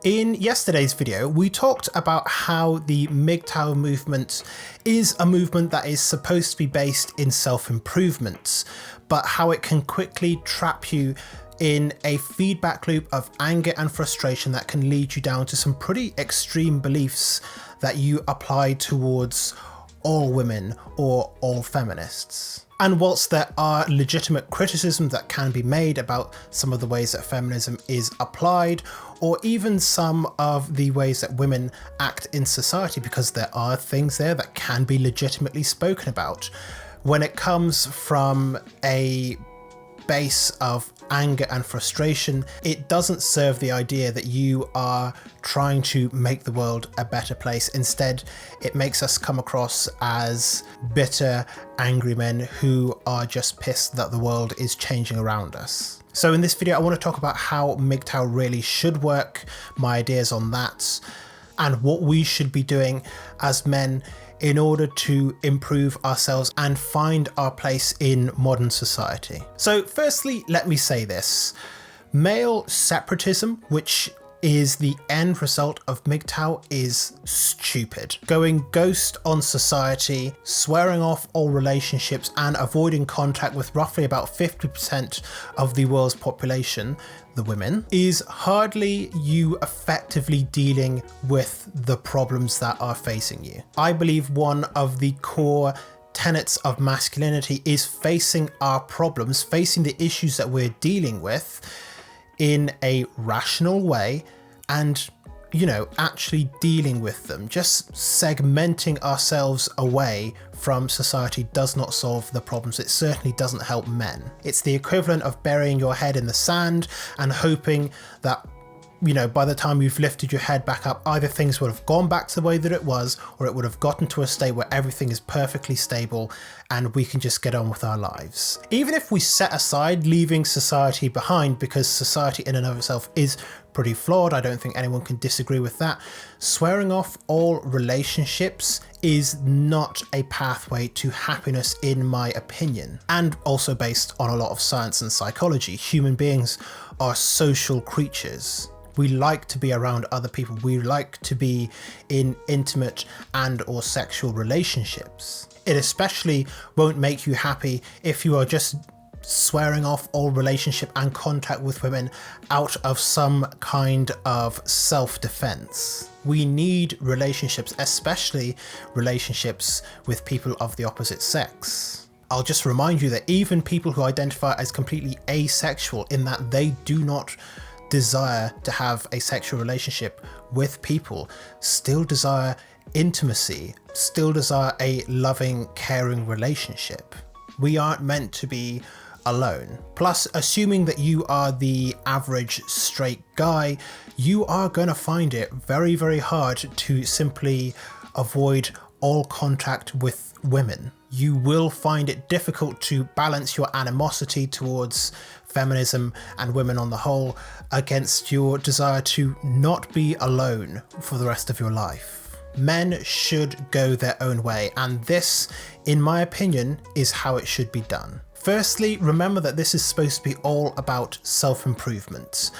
In yesterday's video, we talked about how the MGTOW movement is a movement that is supposed to be based in self-improvement, but how it can quickly trap you in a feedback loop of anger and frustration that can lead you down to some pretty extreme beliefs that you apply towards all women or all feminists. And whilst there are legitimate criticisms that can be made about some of the ways that feminism is applied, or even some of the ways that women act in society, because there are things there that can be legitimately spoken about, when it comes from a base of anger and frustration, it doesn't serve the idea that you are trying to make the world a better place. Instead, it makes us come across as bitter, angry men who are just pissed that the world is changing around us. So in this video, I want to talk about how MGTOW really should work, my ideas on that, and what we should be doing as men in order to improve ourselves and find our place in modern society. So firstly, let me say this. Male separatism, which is the end result of MGTOW, is stupid. Going ghost on society, swearing off all relationships and avoiding contact with roughly about 50% of the world's population, the women, is hardly you effectively dealing with the problems that are facing you. I believe one of the core tenets of masculinity is facing our problems, facing the issues that we're dealing with in a rational way and, actually dealing with them. Just segmenting ourselves away from society does not solve the problems. It certainly doesn't help men. It's the equivalent of burying your head in the sand and hoping that by the time you've lifted your head back up, either things would have gone back to the way that it was, or it would have gotten to a state where everything is perfectly stable and we can just get on with our lives. Even if we set aside leaving society behind, because society in and of itself is pretty flawed, I don't think anyone can disagree with that, swearing off all relationships is not a pathway to happiness in my opinion, and also based on a lot of science and psychology. Human beings are social creatures. We like to be around other people. We like to be in intimate and or sexual relationships. It especially won't make you happy if you are just swearing off all relationship and contact with women out of some kind of self-defense. We need relationships, especially relationships with people of the opposite sex. I'll just remind you that even people who identify as completely asexual, in that they do not desire to have a sexual relationship with people, still desire intimacy, still desire a loving, caring relationship. We aren't meant to be alone. Plus, assuming that you are the average straight guy, you are going to find it very, very hard to simply avoid all contact with women. You will find it difficult to balance your animosity towards feminism and women on the whole against your desire to not be alone for the rest of your life. Men should go their own way, and this, in my opinion, is how it should be done. Firstly, remember that this is supposed to be all about self-improvement.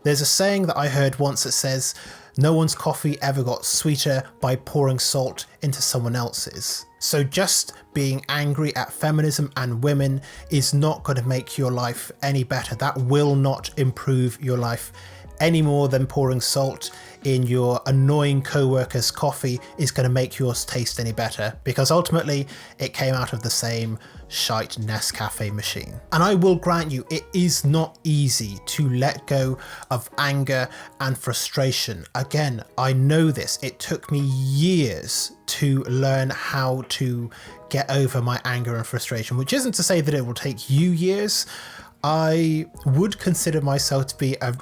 There's a saying that I heard once that says, "No one's coffee ever got sweeter by pouring salt into someone else's." So just being angry at feminism and women is not going to make your life any better. That will not improve your life any more than pouring salt in your annoying co-worker's coffee is going to make yours taste any better, because ultimately it came out of the same shite Nescafe machine. And I will grant you, it is not easy to let go of anger and frustration. Again, I know this. It took me years to learn how to get over my anger and frustration, which isn't to say that it will take you years. I would consider myself to be a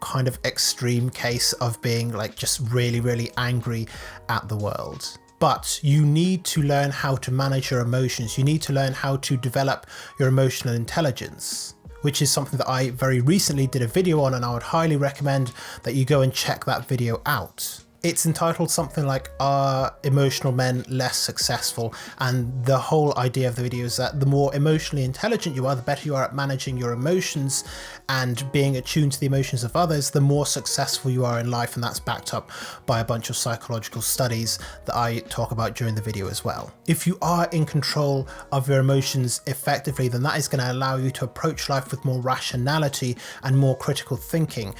kind of extreme case of being like just really, really angry at the world. But you need to learn how to manage your emotions. You need to learn how to develop your emotional intelligence, which is something that I very recently did a video on, and I would highly recommend that you go and check that video out. It's entitled something like "Are Emotional Men Less Successful?" And the whole idea of the video is that the more emotionally intelligent you are, the better you are at managing your emotions and being attuned to the emotions of others, the more successful you are in life. And that's backed up by a bunch of psychological studies that I talk about during the video as well. If you are in control of your emotions effectively, then that is going to allow you to approach life with more rationality and more critical thinking.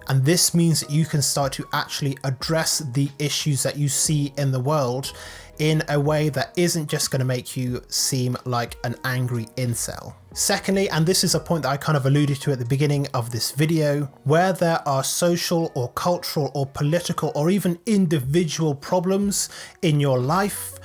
And this means that you can start to actually address the issues that you see in the world in a way that isn't just going to make you seem like an angry incel. Secondly, and this is a point that I kind of alluded to at the beginning of this video, where there are social or cultural or political or even individual problems in your life,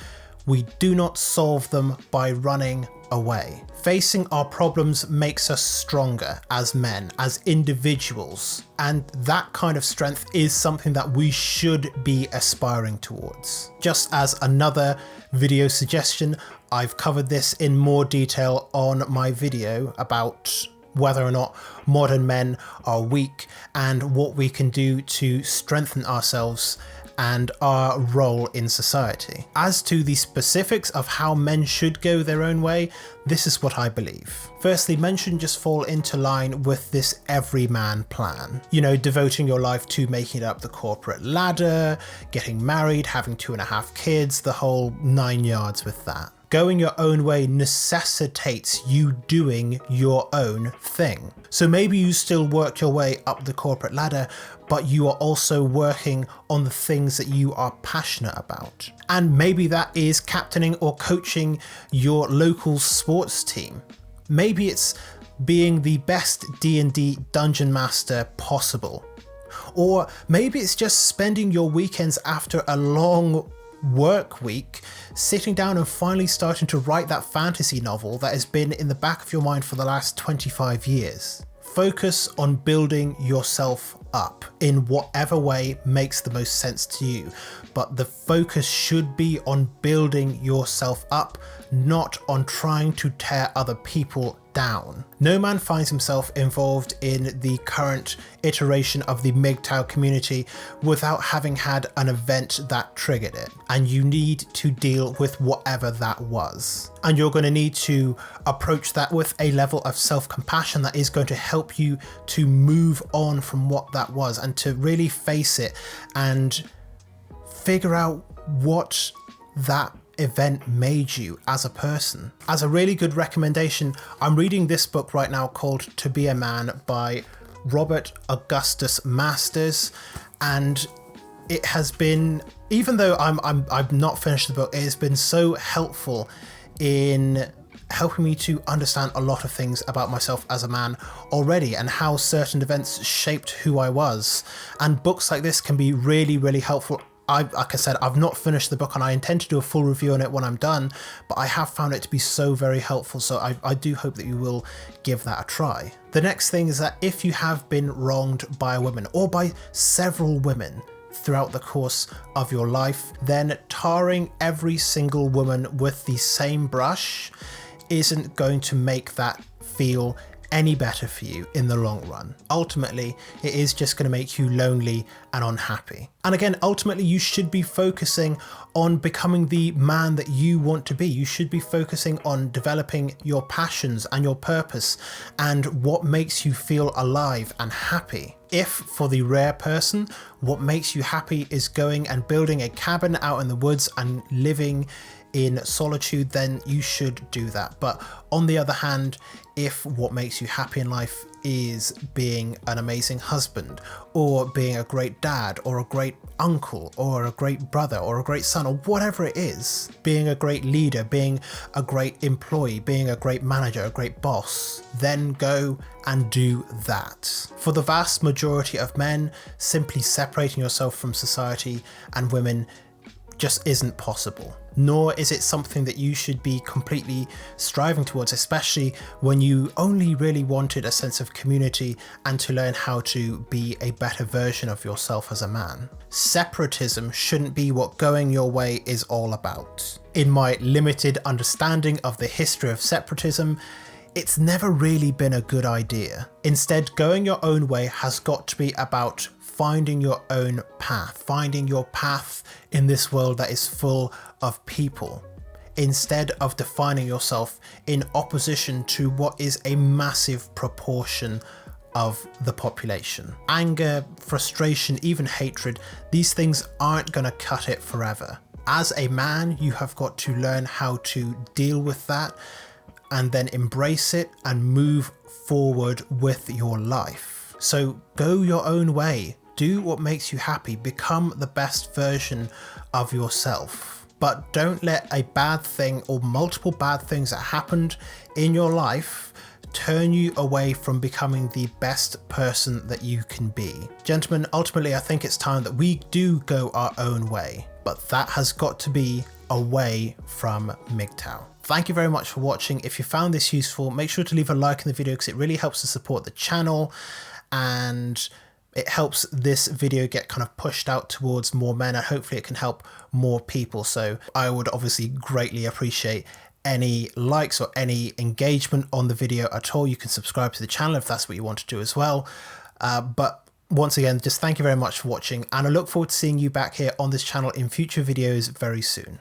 we do not solve them by running away. Facing our problems makes us stronger as men, as individuals, and that kind of strength is something that we should be aspiring towards. Just as another video suggestion, I've covered this in more detail on my video about whether or not modern men are weak and what we can do to strengthen ourselves and our role in society. As to the specifics of how men should go their own way, this is what I believe. Firstly, men shouldn't just fall into line with this everyman plan. You know, devoting your life to making it up the corporate ladder, getting married, having 2.5 kids, the whole 9 yards with that. Going your own way necessitates you doing your own thing. So maybe you still work your way up the corporate ladder, but you are also working on the things that you are passionate about. And maybe that is captaining or coaching your local sports team. Maybe it's being the best D&D dungeon master possible. Or maybe it's just spending your weekends after a long work week, sitting down and finally starting to write that fantasy novel that has been in the back of your mind for the last 25 years. Focus on building yourself up in whatever way makes the most sense to you, but the focus should be on building yourself up, not on trying to tear other people down. No man finds himself involved in the current iteration of the MGTOW community without having had an event that triggered it, and you need to deal with whatever that was. And you're going to need to approach that with a level of self-compassion that is going to help you to move on from what that was and to really face it and figure out what that event made you as a person. As a really good recommendation, I'm reading this book right now called To Be a Man by Robert Augustus Masters, and it has been, even though I've not finished the book, it has been so helpful in helping me to understand a lot of things about myself as a man already and how certain events shaped who I was. And books like this can be really, really helpful. Like I said, I've not finished the book and I intend to do a full review on it when I'm done, but I have found it to be so very helpful, so I do hope that you will give that a try. The next thing is that if you have been wronged by a woman or by several women throughout the course of your life, then tarring every single woman with the same brush isn't going to make that feel any better for you in the long run. Ultimately, it is just going to make you lonely and unhappy. And again, ultimately, you should be focusing on becoming the man that you want to be. You should be focusing on developing your passions and your purpose and what makes you feel alive and happy. If, for the rare person, what makes you happy is going and building a cabin out in the woods and living in solitude, then you should do that. But on the other hand, if what makes you happy in life is being an amazing husband, or being a great dad, or a great uncle, or a great brother, or a great son, or whatever it is, being a great leader, being a great employee, being a great manager, a great boss, then go and do that. For the vast majority of men, simply separating yourself from society and women just isn't possible. Nor is it something that you should be completely striving towards, especially when you only really wanted a sense of community and to learn how to be a better version of yourself as a man. Separatism shouldn't be what going your way is all about. In my limited understanding of the history of separatism, it's never really been a good idea. Instead, going your own way has got to be about finding your own path, finding your path in this world that is full of people, instead of defining yourself in opposition to what is a massive proportion of the population. Anger, frustration, even hatred, these things aren't going to cut it forever. As a man, you have got to learn how to deal with that and then embrace it and move forward with your life. So go your own way, do what makes you happy, become the best version of yourself. But don't let a bad thing or multiple bad things that happened in your life turn you away from becoming the best person that you can be. Gentlemen, ultimately, I think it's time that we do go our own way, but that has got to be away from MGTOW. Thank you very much for watching. If you found this useful, make sure to leave a like in the video because it really helps to support the channel and it helps this video get kind of pushed out towards more men, and hopefully it can help more people. So I would obviously greatly appreciate any likes or any engagement on the video at all. You can subscribe to the channel if that's what you want to do as well. But once again, just thank you very much for watching, and I look forward to seeing you back here on this channel in future videos very soon.